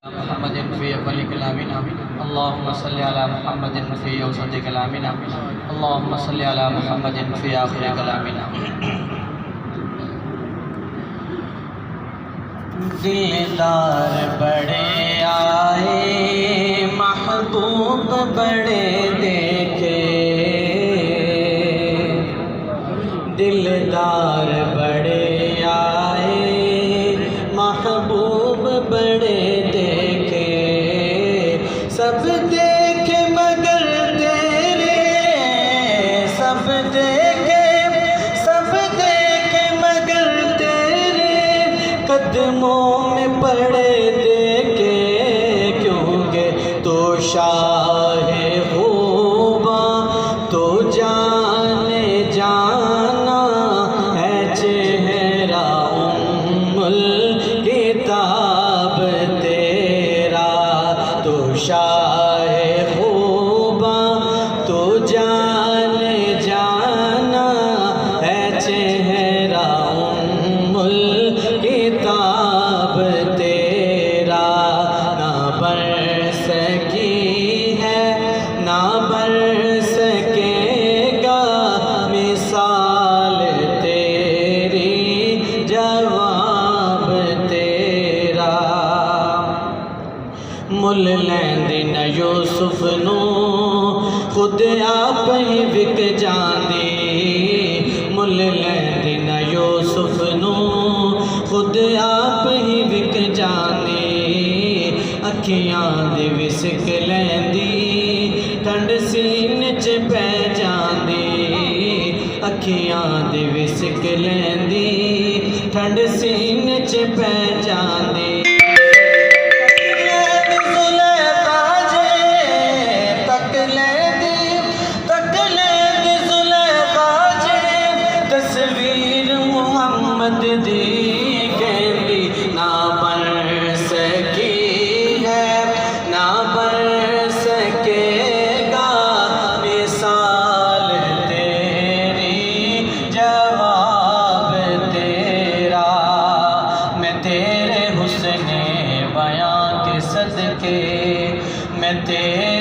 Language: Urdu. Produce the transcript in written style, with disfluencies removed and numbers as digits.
محمد فی اول کلامنا اللہم صلی علی محمد فی اوسط کلامنا اللہم صلی علی محمد فی آخر کلامنا۔ دیدار بڑے آئے محبوب بڑے دیکھے، دلدار بڑے آئے محبوب بڑے دیکھے، سب دیکھے مگر تیرے، سب دیکھے مگر تیرے قدموں میں پڑے دیکھے، کیونکہ تو شاہ خوباں تو جانے جانا ہے، چہرہ ام الکتاب تیرا، تو شاہ خوباں تو جانے جانا ہے، چہرہ ام الکتاب تیرا، نہ بر سکی ہے نہ بر سکے گا مثال تیری، جواب تیرا۔ مل لیندی نہ یوسف نو خود آپ ہی وک جاندی، مل لیندی نہ یوسف نو خود آپ ہی وک جاندی، اکھیاں دی وسک لیندی ٹھنڈ سینے چ پہ جاندی، اکھیاں دی وسک لیندی ٹھنڈ سینے چ پہ جاندی، دی کہندی نہ بن سکی ہے نہ بن سکے گا مثال تیری، جواب تیرا۔ میں تیرے حسن بیاں کے صدقے، میں تیرے